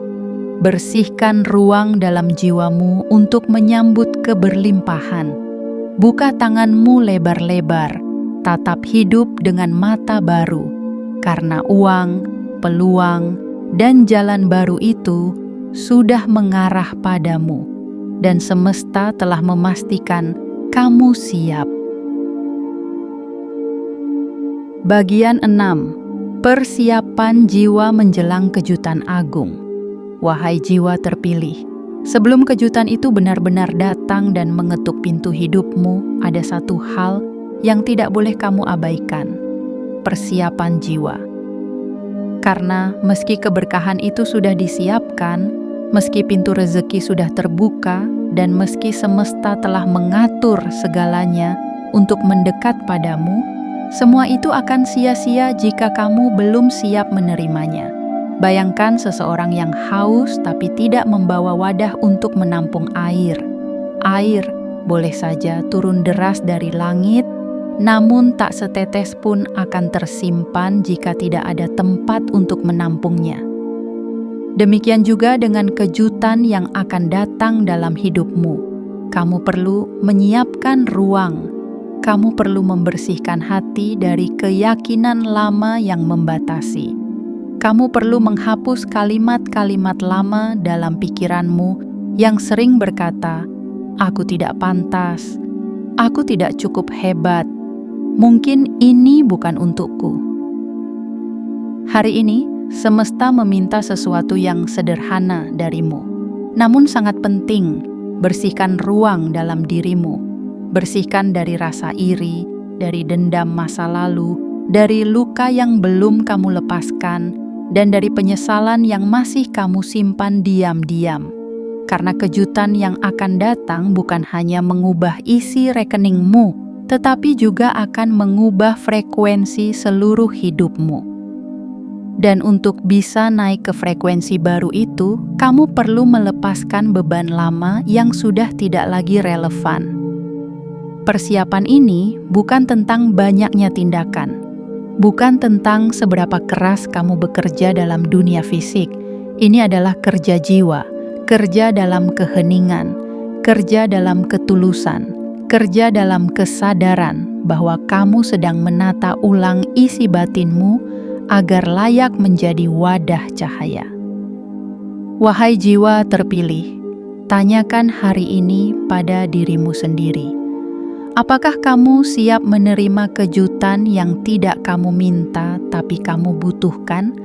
Bersihkan ruang dalam jiwamu untuk menyambut keberlimpahan. Buka tanganmu lebar-lebar, tatap hidup dengan mata baru. Karena uang, peluang, dan jalan baru itu sudah mengarah padamu, dan semesta telah memastikan kamu siap. Bagian 6. Persiapan jiwa menjelang kejutan agung. Wahai jiwa terpilih, sebelum kejutan itu benar-benar datang dan mengetuk pintu hidupmu, ada satu hal yang tidak boleh kamu abaikan. Persiapan jiwa. Karena meski keberkahan itu sudah disiapkan, meski pintu rezeki sudah terbuka, dan meski semesta telah mengatur segalanya untuk mendekat padamu, semua itu akan sia-sia jika kamu belum siap menerimanya. Bayangkan seseorang yang haus tapi tidak membawa wadah untuk menampung air. Air boleh saja turun deras dari langit, namun tak setetes pun akan tersimpan jika tidak ada tempat untuk menampungnya. Demikian juga dengan kejutan yang akan datang dalam hidupmu. Kamu perlu menyiapkan ruang. Kamu perlu membersihkan hati dari keyakinan lama yang membatasi. Kamu perlu menghapus kalimat-kalimat lama dalam pikiranmu yang sering berkata, "Aku tidak pantas, aku tidak cukup hebat, mungkin ini bukan untukku." Hari ini, semesta meminta sesuatu yang sederhana darimu, namun sangat penting. Bersihkan ruang dalam dirimu. Bersihkan dari rasa iri, dari dendam masa lalu, dari luka yang belum kamu lepaskan, dan dari penyesalan yang masih kamu simpan diam-diam. Karena kejutan yang akan datang bukan hanya mengubah isi rekeningmu, tetapi juga akan mengubah frekuensi seluruh hidupmu. Dan untuk bisa naik ke frekuensi baru itu, kamu perlu melepaskan beban lama yang sudah tidak lagi relevan. Persiapan ini bukan tentang banyaknya tindakan. Bukan tentang seberapa keras kamu bekerja dalam dunia fisik. Ini adalah kerja jiwa, kerja dalam keheningan, kerja dalam ketulusan, kerja dalam kesadaran bahwa kamu sedang menata ulang isi batinmu agar layak menjadi wadah cahaya. Wahai jiwa terpilih, tanyakan hari ini pada dirimu sendiri. Apakah kamu siap menerima kejutan yang tidak kamu minta tapi kamu butuhkan?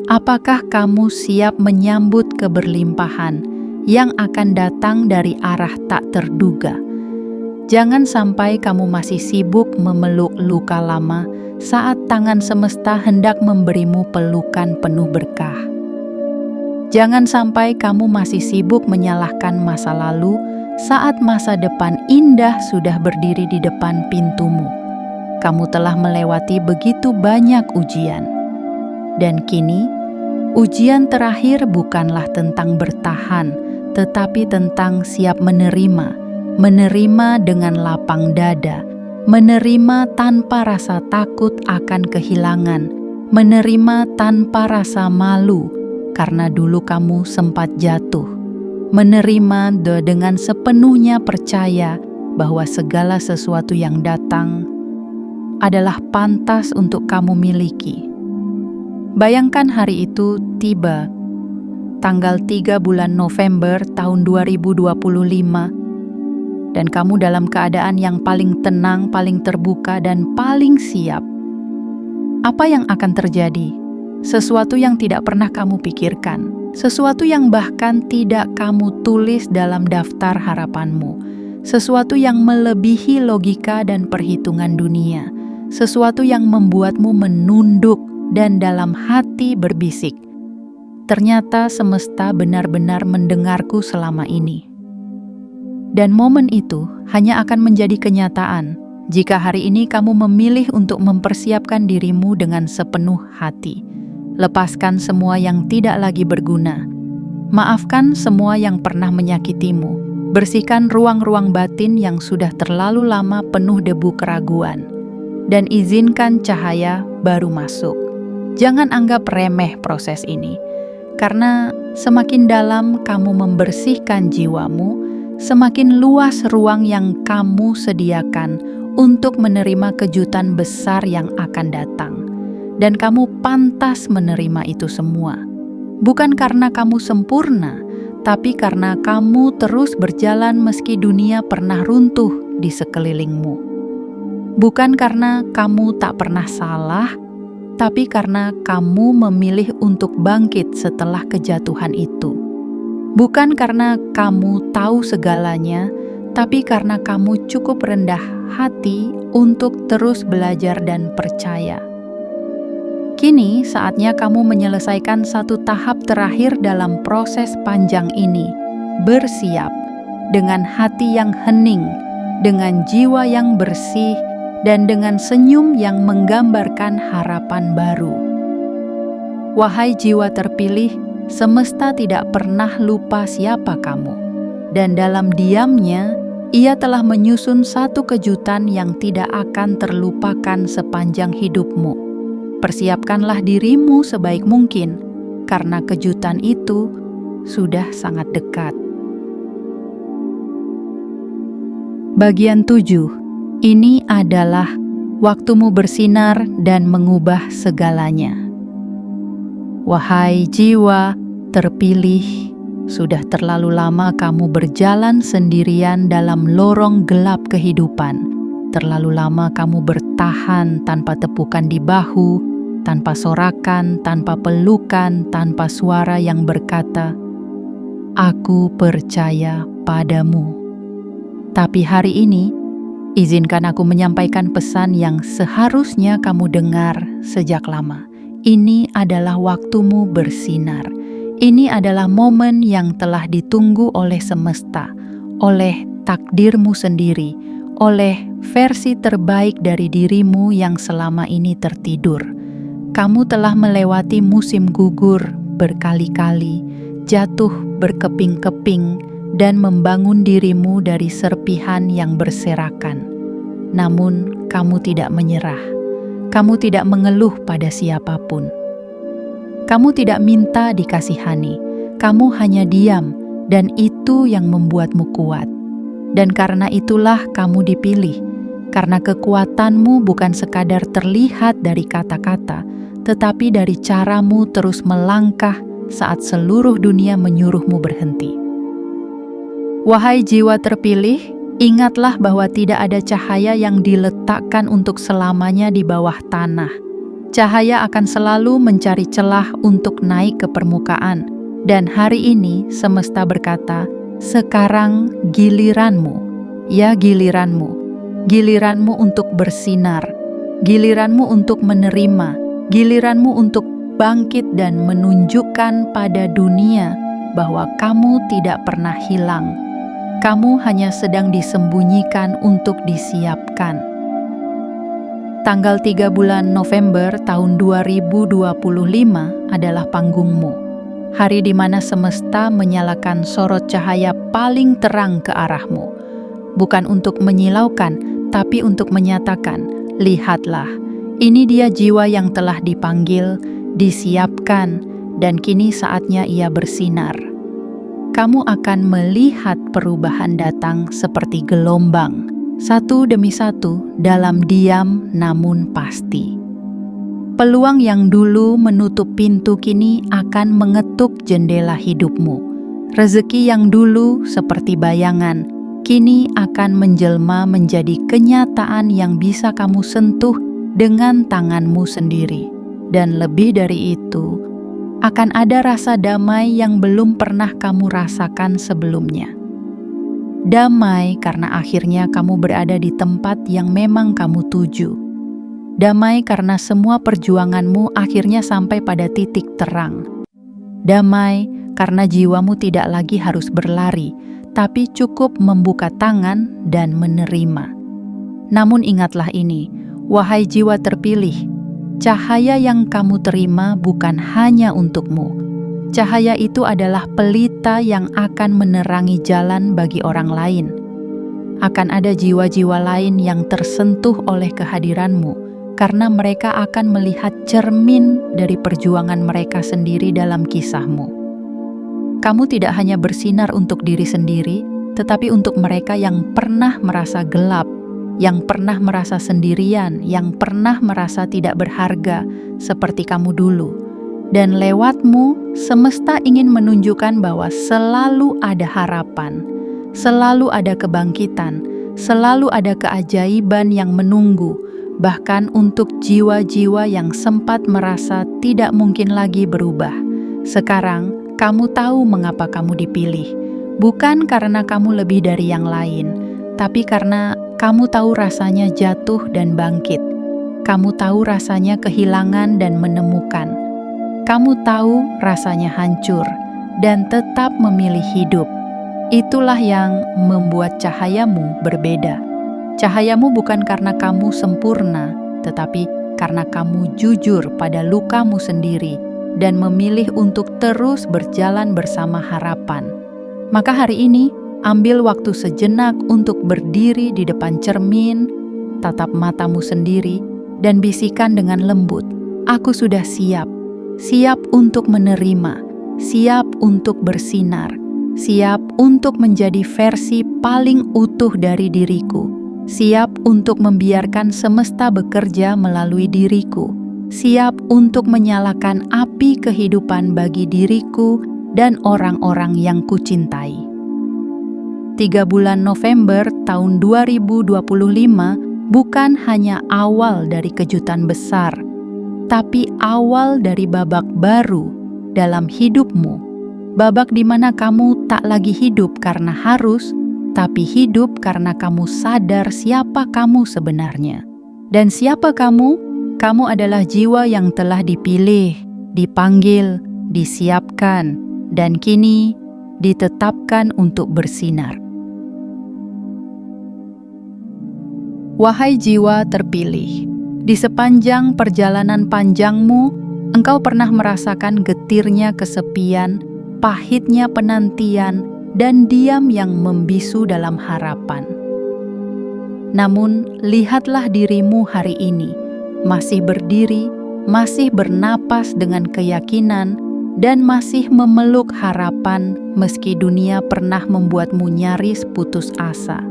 Apakah kamu siap menyambut keberlimpahan yang akan datang dari arah tak terduga? Jangan sampai kamu masih sibuk memeluk luka lama saat tangan semesta hendak memberimu pelukan penuh berkah. Jangan sampai kamu masih sibuk menyalahkan masa lalu saat masa depan indah sudah berdiri di depan pintumu. Kamu telah melewati begitu banyak ujian. Dan kini, ujian terakhir bukanlah tentang bertahan, tetapi tentang siap menerima dengan lapang dada, menerima tanpa rasa takut akan kehilangan, menerima tanpa rasa malu, karena dulu kamu sempat jatuh. Menerima dengan sepenuhnya percaya bahwa segala sesuatu yang datang adalah pantas untuk kamu miliki. Bayangkan hari itu tiba, tanggal 3 bulan November tahun 2025, dan kamu dalam keadaan yang paling tenang, paling terbuka, dan paling siap. Apa yang akan terjadi? Sesuatu yang tidak pernah kamu pikirkan. Sesuatu yang bahkan tidak kamu tulis dalam daftar harapanmu. Sesuatu yang melebihi logika dan perhitungan dunia. Sesuatu yang membuatmu menunduk dan dalam hati berbisik, ternyata semesta benar-benar mendengarku selama ini. Dan momen itu hanya akan menjadi kenyataan jika hari ini kamu memilih untuk mempersiapkan dirimu dengan sepenuh hati. Lepaskan semua yang tidak lagi berguna. Maafkan semua yang pernah menyakitimu. Bersihkan ruang-ruang batin yang sudah terlalu lama penuh debu keraguan. Dan izinkan cahaya baru masuk. Jangan anggap remeh proses ini. Karena semakin dalam kamu membersihkan jiwamu, semakin luas ruang yang kamu sediakan untuk menerima kejutan besar yang akan datang. Dan kamu pantas menerima itu semua. Bukan karena kamu sempurna, tapi karena kamu terus berjalan meski dunia pernah runtuh di sekelilingmu. Bukan karena kamu tak pernah salah, tapi karena kamu memilih untuk bangkit setelah kejatuhan itu. Bukan karena kamu tahu segalanya, tapi karena kamu cukup rendah hati untuk terus belajar dan percaya. Kini saatnya kamu menyelesaikan satu tahap terakhir dalam proses panjang ini. Bersiap dengan hati yang hening, dengan jiwa yang bersih, dan dengan senyum yang menggambarkan harapan baru. Wahai jiwa terpilih, semesta tidak pernah lupa siapa kamu. Dan dalam diamnya, ia telah menyusun satu kejutan yang tidak akan terlupakan sepanjang hidupmu. Persiapkanlah dirimu sebaik mungkin, karena kejutan itu sudah sangat dekat. Bagian 7. Ini adalah waktumu bersinar dan mengubah segalanya. Wahai jiwa terpilih, sudah terlalu lama kamu berjalan sendirian dalam lorong gelap kehidupan. Terlalu lama kamu bertahan tanpa tepukan di bahu, tanpa sorakan, tanpa pelukan, tanpa suara yang berkata, "Aku percaya padamu." Tapi hari ini, izinkan aku menyampaikan pesan yang seharusnya kamu dengar sejak lama. Ini adalah waktumu bersinar. Ini adalah momen yang telah ditunggu oleh semesta, oleh takdirmu sendiri, oleh versi terbaik dari dirimu yang selama ini tertidur. Kamu telah melewati musim gugur berkali-kali, jatuh berkeping-keping, dan membangun dirimu dari serpihan yang berserakan. Namun, kamu tidak menyerah. Kamu tidak mengeluh pada siapapun. Kamu tidak minta dikasihani. Kamu hanya diam, dan itu yang membuatmu kuat. Dan karena itulah kamu dipilih, karena kekuatanmu bukan sekadar terlihat dari kata-kata, tetapi dari caramu terus melangkah saat seluruh dunia menyuruhmu berhenti. Wahai jiwa terpilih, ingatlah bahwa tidak ada cahaya yang diletakkan untuk selamanya di bawah tanah. Cahaya akan selalu mencari celah untuk naik ke permukaan. Dan hari ini semesta berkata, sekarang giliranmu, ya giliranmu. Giliranmu untuk bersinar, giliranmu untuk menerima, giliranmu untuk bangkit dan menunjukkan pada dunia bahwa kamu tidak pernah hilang. Kamu hanya sedang disembunyikan untuk disiapkan. Tanggal 3 bulan November tahun 2025 adalah panggungmu. Hari di mana semesta menyalakan sorot cahaya paling terang ke arahmu. Bukan untuk menyilaukan, tapi untuk menyatakan, lihatlah, ini dia jiwa yang telah dipanggil, disiapkan, dan kini saatnya ia bersinar. Kamu akan melihat perubahan datang seperti gelombang, satu demi satu dalam diam namun pasti. Peluang yang dulu menutup pintu kini akan mengetuk jendela hidupmu. Rezeki yang dulu seperti bayangan, kini akan menjelma menjadi kenyataan yang bisa kamu sentuh dengan tanganmu sendiri. Dan lebih dari itu, akan ada rasa damai yang belum pernah kamu rasakan sebelumnya. Damai karena akhirnya kamu berada di tempat yang memang kamu tuju. Damai karena semua perjuanganmu akhirnya sampai pada titik terang. Damai karena jiwamu tidak lagi harus berlari, tapi cukup membuka tangan dan menerima. Namun ingatlah ini, wahai jiwa terpilih, cahaya yang kamu terima bukan hanya untukmu. Cahaya itu adalah pelita yang akan menerangi jalan bagi orang lain. Akan ada jiwa-jiwa lain yang tersentuh oleh kehadiranmu, karena mereka akan melihat cermin dari perjuangan mereka sendiri dalam kisahmu. Kamu tidak hanya bersinar untuk diri sendiri, tetapi untuk mereka yang pernah merasa gelap, yang pernah merasa sendirian, yang pernah merasa tidak berharga seperti kamu dulu. Dan lewatmu, semesta ingin menunjukkan bahwa selalu ada harapan, selalu ada kebangkitan, selalu ada keajaiban yang menunggu, bahkan untuk jiwa-jiwa yang sempat merasa tidak mungkin lagi berubah. Sekarang, kamu tahu mengapa kamu dipilih, bukan karena kamu lebih dari yang lain, tapi karena kamu tahu rasanya jatuh dan bangkit. Kamu tahu rasanya kehilangan dan menemukan. Kamu tahu rasanya hancur dan tetap memilih hidup. Itulah yang membuat cahayamu berbeda. Cahayamu bukan karena kamu sempurna, tetapi karena kamu jujur pada lukamu sendiri dan memilih untuk terus berjalan bersama harapan. Maka hari ini, ambil waktu sejenak untuk berdiri di depan cermin, tatap matamu sendiri, dan bisikan dengan lembut, "Aku sudah siap, siap untuk menerima, siap untuk bersinar, siap untuk menjadi versi paling utuh dari diriku, siap untuk membiarkan semesta bekerja melalui diriku, siap untuk menyalakan api kehidupan bagi diriku dan orang-orang yang kucintai." 3 bulan November tahun 2025 bukan hanya awal dari kejutan besar, tapi awal dari babak baru dalam hidupmu. Babak di mana kamu tak lagi hidup karena harus, tapi hidup karena kamu sadar siapa kamu sebenarnya. Dan siapa kamu? Kamu adalah jiwa yang telah dipilih, dipanggil, disiapkan, dan kini ditetapkan untuk bersinar. Wahai jiwa terpilih, di sepanjang perjalanan panjangmu, engkau pernah merasakan getirnya kesepian, pahitnya penantian, dan diam yang membisu dalam harapan. Namun, lihatlah dirimu hari ini, masih berdiri, masih bernapas dengan keyakinan, dan masih memeluk harapan meski dunia pernah membuatmu nyaris putus asa.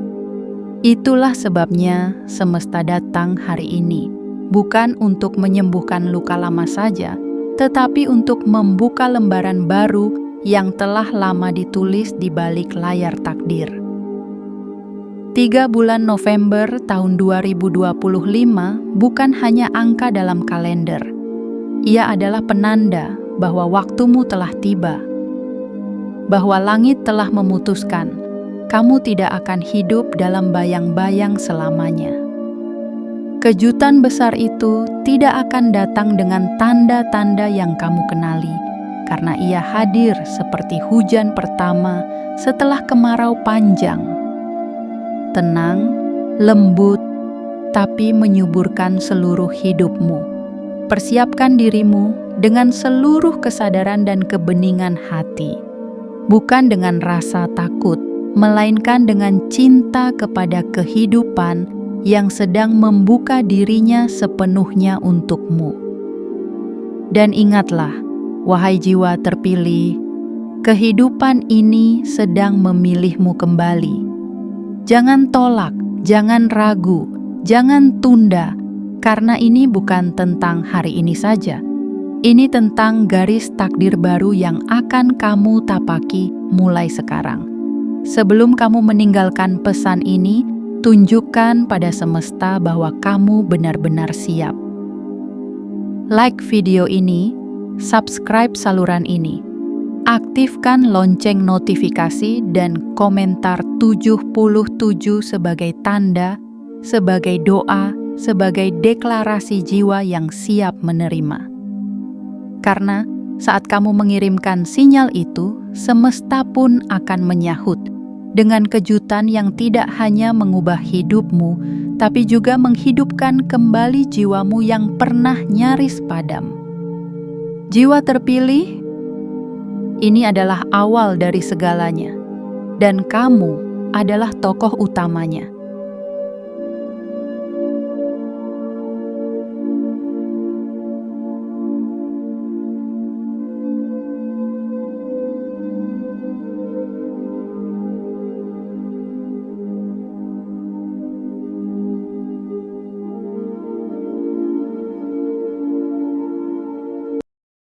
Itulah sebabnya semesta datang hari ini, bukan untuk menyembuhkan luka lama saja, tetapi untuk membuka lembaran baru yang telah lama ditulis di balik layar takdir. 3 bulan November tahun 2025 bukan hanya angka dalam kalender. Ia adalah penanda bahwa waktumu telah tiba, bahwa langit telah memutuskan kamu tidak akan hidup dalam bayang-bayang selamanya. Kejutan besar itu tidak akan datang dengan tanda-tanda yang kamu kenali, karena ia hadir seperti hujan pertama setelah kemarau panjang. Tenang, lembut, tapi menyuburkan seluruh hidupmu. Persiapkan dirimu dengan seluruh kesadaran dan kebeningan hati, bukan dengan rasa takut, melainkan dengan cinta kepada kehidupan yang sedang membuka dirinya sepenuhnya untukmu. Dan ingatlah, wahai jiwa terpilih, kehidupan ini sedang memilihmu kembali. Jangan tolak, jangan ragu, jangan tunda, karena ini bukan tentang hari ini saja. Ini tentang garis takdir baru yang akan kamu tapaki mulai sekarang. Sebelum kamu meninggalkan pesan ini, tunjukkan pada semesta bahwa kamu benar-benar siap. Like video ini, subscribe saluran ini, aktifkan lonceng notifikasi dan komentar 77 sebagai tanda, sebagai doa, sebagai deklarasi jiwa yang siap menerima. Karena saat kamu mengirimkan sinyal itu, semesta pun akan menyahut dengan kejutan yang tidak hanya mengubah hidupmu, tapi juga menghidupkan kembali jiwamu yang pernah nyaris padam. Jiwa terpilih, ini adalah awal dari segalanya, dan kamu adalah tokoh utamanya.